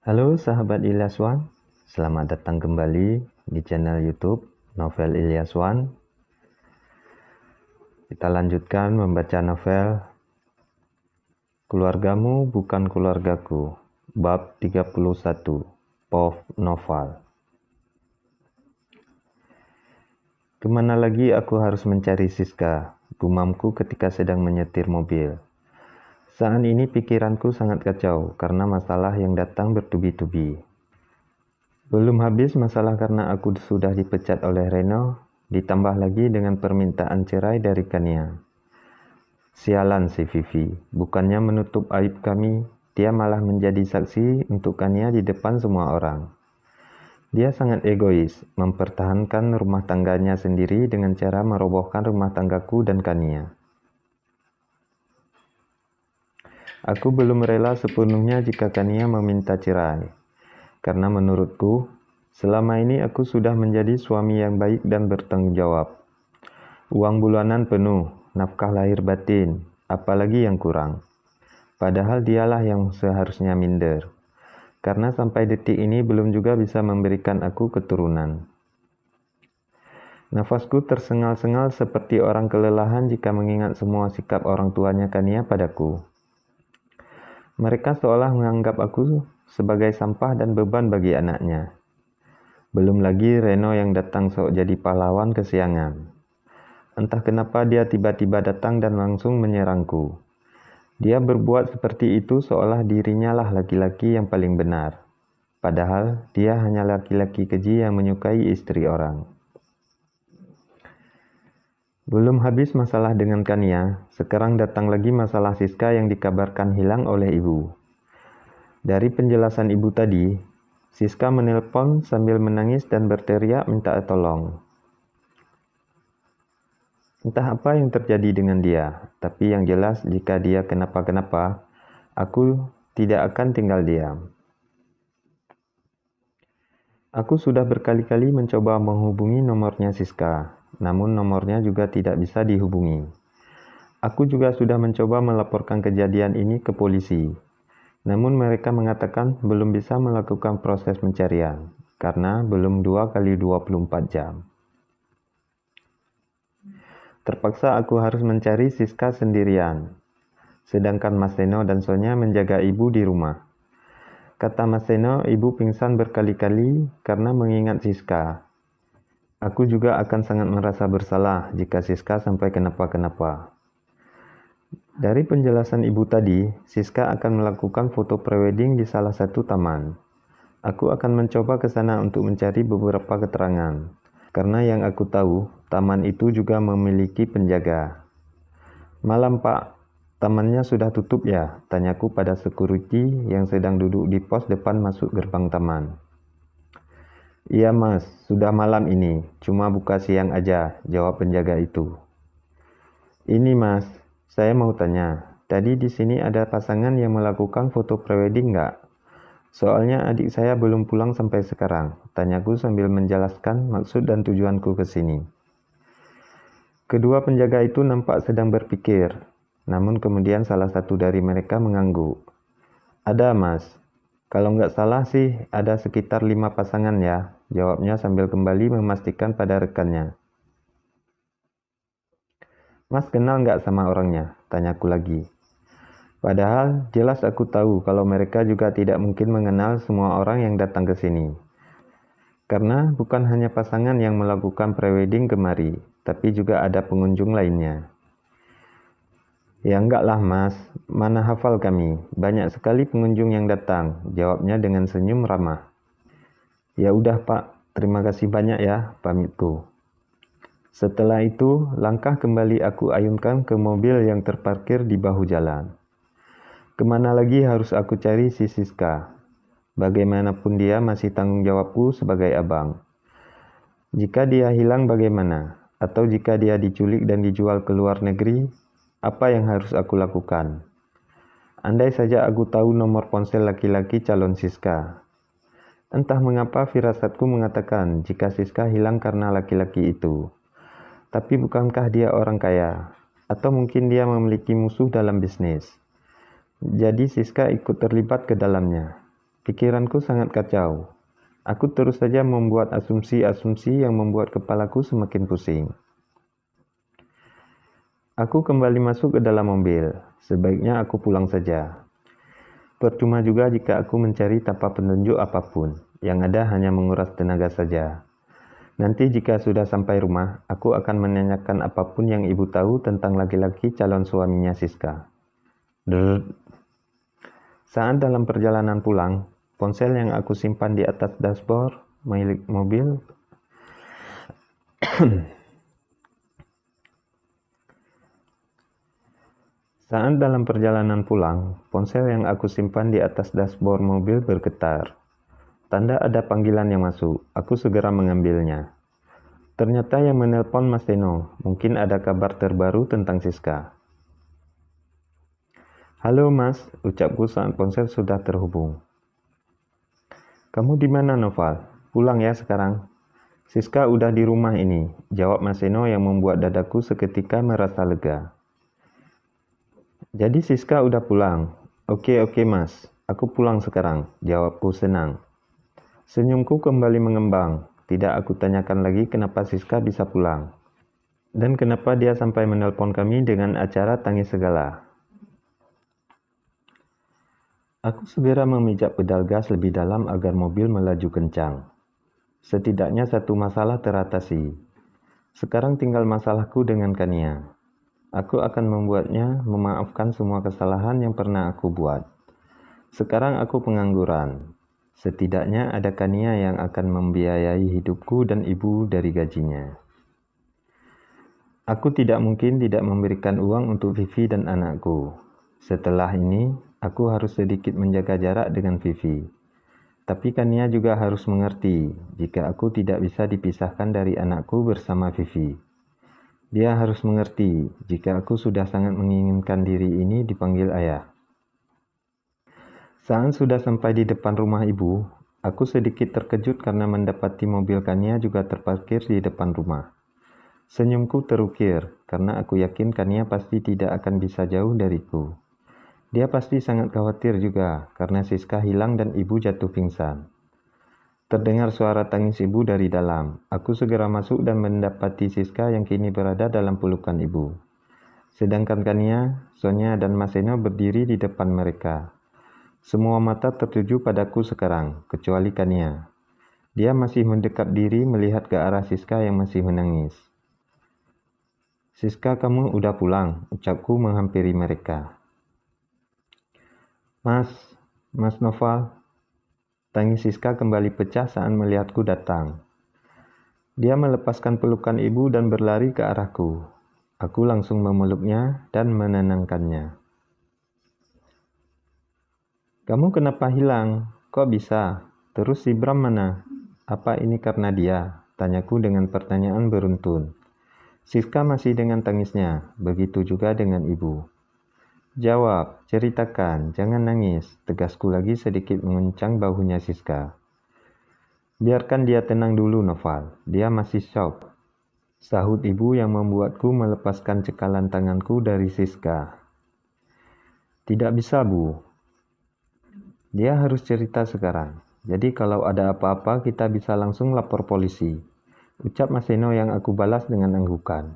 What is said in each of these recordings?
Halo sahabat Ilyaswan, selamat datang kembali di channel YouTube Novel Ilyaswan. Kita lanjutkan membaca novel Keluargamu Bukan Keluargaku, bab 31, POV Novel. Kemana lagi aku harus mencari Siska, gumamku ketika sedang menyetir mobil. Saat ini pikiranku sangat kacau karena masalah yang datang bertubi-tubi. Belum habis masalah karena aku sudah dipecat oleh Reno, ditambah lagi dengan permintaan cerai dari Kania. Sialan si Vivi, bukannya menutup aib kami, dia malah menjadi saksi untuk Kania di depan semua orang. Dia sangat egois, mempertahankan rumah tangganya sendiri dengan cara merobohkan rumah tanggaku dan Kania. Aku belum rela sepenuhnya jika Kania meminta cerai, karena menurutku, selama ini aku sudah menjadi suami yang baik dan bertanggung jawab. Uang bulanan penuh, nafkah lahir batin, apalagi yang kurang. Padahal dialah yang seharusnya minder. Karena sampai detik ini belum juga bisa memberikan aku keturunan. Nafasku tersengal-sengal seperti orang kelelahan jika mengingat semua sikap orang tuanya Kania padaku. Mereka seolah menganggap aku sebagai sampah dan beban bagi anaknya. Belum lagi Reno yang datang sok jadi pahlawan kesiangan. Entah kenapa dia tiba-tiba datang dan langsung menyerangku. Dia berbuat seperti itu seolah dirinya lah laki-laki yang paling benar. Padahal dia hanya laki-laki keji yang menyukai istri orang. Belum habis masalah dengan Kania, sekarang datang lagi masalah Siska yang dikabarkan hilang oleh ibu. Dari penjelasan ibu tadi, Siska menelpon sambil menangis dan berteriak minta tolong. Entah apa yang terjadi dengan dia, tapi yang jelas jika dia kenapa-kenapa, aku tidak akan tinggal diam. Aku sudah berkali-kali mencoba menghubungi nomornya Siska, namun nomornya juga tidak bisa dihubungi. Aku juga sudah mencoba melaporkan kejadian ini ke polisi, namun mereka mengatakan belum bisa melakukan proses pencarian, karena belum 2x24 jam. Terpaksa aku harus mencari Siska sendirian, sedangkan Mas Seno dan Sonya menjaga ibu di rumah. Kata Mas Seno, ibu pingsan berkali-kali karena mengingat Siska. Aku juga akan sangat merasa bersalah jika Siska sampai kenapa-kenapa. Dari penjelasan ibu tadi, Siska akan melakukan foto prewedding di salah satu taman. Aku akan mencoba ke sana untuk mencari beberapa keterangan. Karena yang aku tahu, taman itu juga memiliki penjaga. Malam Pak, tamannya sudah tutup ya? Tanyaku pada security yang sedang duduk di pos depan masuk gerbang taman. Iya mas, sudah malam ini, cuma buka siang aja, jawab penjaga itu. Ini mas, saya mau tanya, tadi di sini ada pasangan yang melakukan foto prewedding nggak? Soalnya adik saya belum pulang sampai sekarang, tanyaku sambil menjelaskan maksud dan tujuanku ke sini. Kedua penjaga itu nampak sedang berpikir, namun kemudian salah satu dari mereka mengangguk. Ada mas, kalau nggak salah sih ada sekitar 5 pasangan ya, jawabnya sambil kembali memastikan pada rekannya. Mas kenal nggak sama orangnya? Tanyaku lagi. Padahal jelas aku tahu kalau mereka juga tidak mungkin mengenal semua orang yang datang ke sini. Karena bukan hanya pasangan yang melakukan prewedding kemari, tapi juga ada pengunjung lainnya. Ya enggak lah mas, mana hafal kami, banyak sekali pengunjung yang datang, jawabnya dengan senyum ramah. Ya udah pak, terima kasih banyak ya, pamitku. Setelah itu, langkah kembali aku ayunkan ke mobil yang terparkir di bahu jalan. Kemana lagi harus aku cari si Siska? Bagaimanapun dia masih tanggung jawabku sebagai abang. Jika dia hilang bagaimana? Atau jika dia diculik dan dijual ke luar negeri, apa yang harus aku lakukan? Andai saja aku tahu nomor ponsel laki-laki calon Siska. Entah mengapa firasatku mengatakan jika Siska hilang karena laki-laki itu. Tapi bukankah dia orang kaya? Atau mungkin dia memiliki musuh dalam bisnis? Jadi Siska ikut terlibat ke dalamnya. Pikiranku sangat kacau. Aku terus saja membuat asumsi-asumsi yang membuat kepalaku semakin pusing. Aku kembali masuk ke dalam mobil. Sebaiknya aku pulang saja. Percuma juga jika aku mencari tanpa petunjuk apapun. Yang ada hanya menguras tenaga saja. Nanti jika sudah sampai rumah, aku akan menanyakan apapun yang ibu tahu tentang laki-laki calon suaminya Siska. Saat dalam perjalanan pulang, ponsel yang aku simpan di atas dashboard milik mobil Saat dalam perjalanan pulang, ponsel yang aku simpan di atas dashboard mobil bergetar. Tanda ada panggilan yang masuk. Aku segera mengambilnya. Ternyata yang menelpon Mas Teno. Mungkin ada kabar terbaru tentang Siska. Halo Mas, ucapku saat ponsel sudah terhubung. Kamu di mana, Noval? Pulang ya sekarang. Siska udah di rumah ini, jawab Mas Teno yang membuat dadaku seketika merasa lega. Jadi Siska udah pulang? Oke Mas, aku pulang sekarang, jawabku senang. Senyumku kembali mengembang. Tidak aku tanyakan lagi kenapa Siska bisa pulang. Dan kenapa dia sampai menelpon kami dengan acara tangis segala. Aku segera memijak pedal gas lebih dalam agar mobil melaju kencang. Setidaknya satu masalah teratasi. Sekarang tinggal masalahku dengan Kania. Aku akan membuatnya memaafkan semua kesalahan yang pernah aku buat. Sekarang aku pengangguran. Setidaknya ada Kania yang akan membiayai hidupku dan ibu dari gajinya. Aku tidak mungkin tidak memberikan uang untuk Vivi dan anakku. Setelah ini, aku harus sedikit menjaga jarak dengan Vivi. Tapi Kania juga harus mengerti jika aku tidak bisa dipisahkan dari anakku bersama Vivi. Dia harus mengerti jika aku sudah sangat menginginkan diri ini dipanggil ayah. Saat sudah sampai di depan rumah ibu, aku sedikit terkejut karena mendapati mobil Kania juga terparkir di depan rumah. Senyumku terukir karena aku yakin Kania pasti tidak akan bisa jauh dariku. Dia pasti sangat khawatir juga karena Siska hilang dan ibu jatuh pingsan. Terdengar suara tangis ibu dari dalam. Aku segera masuk dan mendapati Siska yang kini berada dalam pelukan ibu. Sedangkan Kania, Sonya, dan Mas Eno berdiri di depan mereka. Semua mata tertuju padaku sekarang, kecuali Kania. Dia masih mendekat diri melihat ke arah Siska yang masih menangis. Siska, kamu udah pulang, ucapku menghampiri mereka. Mas Noval. Tangis Siska kembali pecah saat melihatku datang. Dia melepaskan pelukan ibu dan berlari ke arahku. Aku langsung memeluknya dan menenangkannya. Kamu kenapa hilang? Kok bisa? Terus si Bram mana? Apa ini karena dia? Tanyaku dengan pertanyaan beruntun. Siska masih dengan tangisnya, begitu juga dengan ibu. Jawab, ceritakan, jangan nangis. Tegasku lagi sedikit menguncang bahunya Siska. Biarkan dia tenang dulu, Noval. Dia masih shock. Sahut ibu yang membuatku melepaskan cekalan tanganku dari Siska. Tidak bisa, Bu. Dia harus cerita sekarang. Jadi kalau ada apa-apa kita bisa langsung lapor polisi. Ucap Mas Seno yang aku balas dengan anggukan.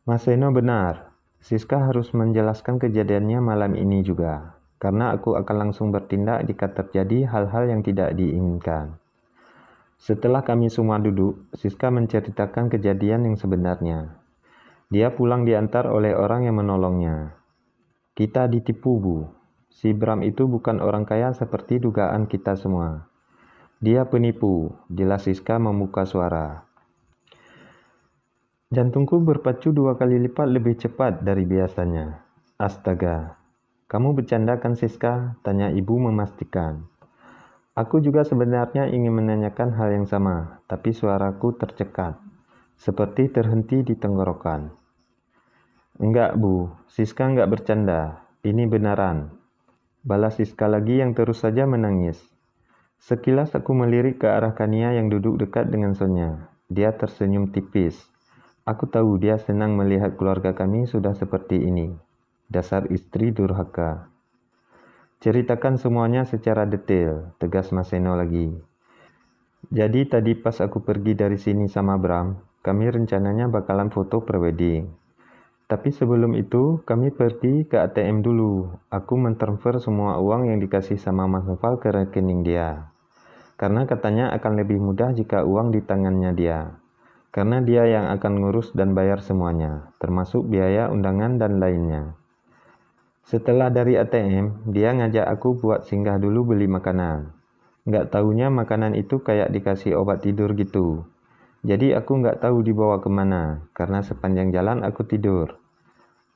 Mas Seno benar. Siska harus menjelaskan kejadiannya malam ini juga. Karena aku akan langsung bertindak jika terjadi hal-hal yang tidak diinginkan. Setelah kami semua duduk, Siska menceritakan kejadian yang sebenarnya. Dia pulang diantar oleh orang yang menolongnya. Kita ditipu, Bu. Si Bram itu bukan orang kaya seperti dugaan kita semua. Dia penipu, jelas Siska membuka suara. Jantungku berpacu 2 kali lipat lebih cepat dari biasanya. Astaga, kamu bercanda kan Siska? Tanya ibu memastikan. Aku juga sebenarnya ingin menanyakan hal yang sama, tapi suaraku tercekat, seperti terhenti di tenggorokan. Enggak, Bu, Siska enggak bercanda. Ini beneran. Balas Siska lagi yang terus saja menangis. Sekilas aku melirik ke arah Kania yang duduk dekat dengan Sonya. Dia tersenyum tipis. Aku tahu dia senang melihat keluarga kami sudah seperti ini. Dasar istri durhaka. Ceritakan semuanya secara detail, tegas Mas Seno lagi. Jadi tadi pas aku pergi dari sini sama Bram, kami rencananya bakalan foto prewedding. Tapi sebelum itu, kami pergi ke ATM dulu. Aku mentransfer semua uang yang dikasih sama Mas Noval ke rekening dia. Karena katanya akan lebih mudah jika uang di tangannya dia. Karena dia yang akan ngurus dan bayar semuanya, termasuk biaya undangan dan lainnya. Setelah dari ATM, dia ngajak aku buat singgah dulu beli makanan. Nggak taunya makanan itu kayak dikasih obat tidur gitu. Jadi aku nggak tahu dibawa kemana, karena sepanjang jalan aku tidur.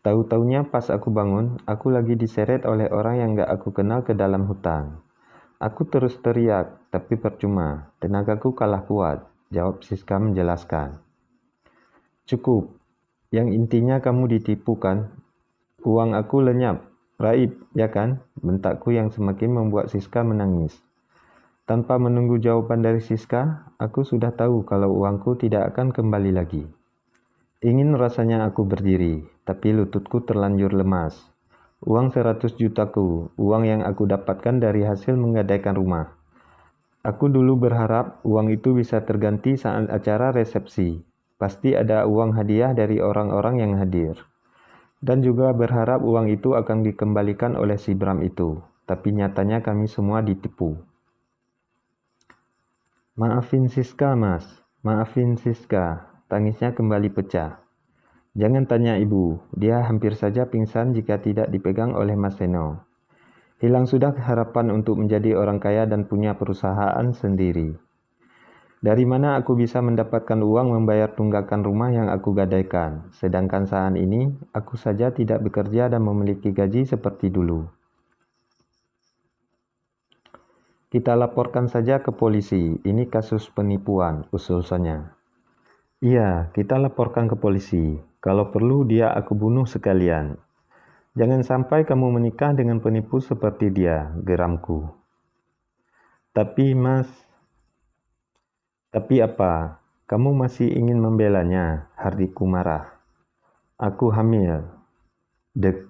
Tahu-taunya pas aku bangun, aku lagi diseret oleh orang yang nggak aku kenal ke dalam hutan. Aku terus teriak, tapi percuma. Tenagaku kalah kuat, jawab Siska menjelaskan. Cukup, yang intinya kamu ditipu kan? Uang aku lenyap, raib, ya kan? Bentakku yang semakin membuat Siska menangis. Tanpa menunggu jawaban dari Siska, aku sudah tahu kalau uangku tidak akan kembali lagi. Ingin rasanya aku berdiri, tapi lututku terlanjur lemas. Uang 100 jutaku, uang yang aku dapatkan dari hasil menggadaikan rumah. Aku dulu berharap uang itu bisa terganti saat acara resepsi. Pasti ada uang hadiah dari orang-orang yang hadir. Dan juga berharap uang itu akan dikembalikan oleh si Bram itu. Tapi nyatanya kami semua ditipu. Maafin Siska, Mas. Maafin Siska. Tangisnya kembali pecah. Jangan tanya ibu, dia hampir saja pingsan jika tidak dipegang oleh Mas Seno. Hilang sudah harapan untuk menjadi orang kaya dan punya perusahaan sendiri. Dari mana aku bisa mendapatkan uang membayar tunggakan rumah yang aku gadaikan, sedangkan saat ini aku saja tidak bekerja dan memiliki gaji seperti dulu. Kita laporkan saja ke polisi, ini kasus penipuan, usul Sonya. Iya, kita laporkan ke polisi. Kalau perlu dia aku bunuh sekalian. Jangan sampai kamu menikah dengan penipu seperti dia, geramku. Tapi Mas, tapi apa? Kamu masih ingin membelanya? Hardiku marah. Aku hamil. Dek,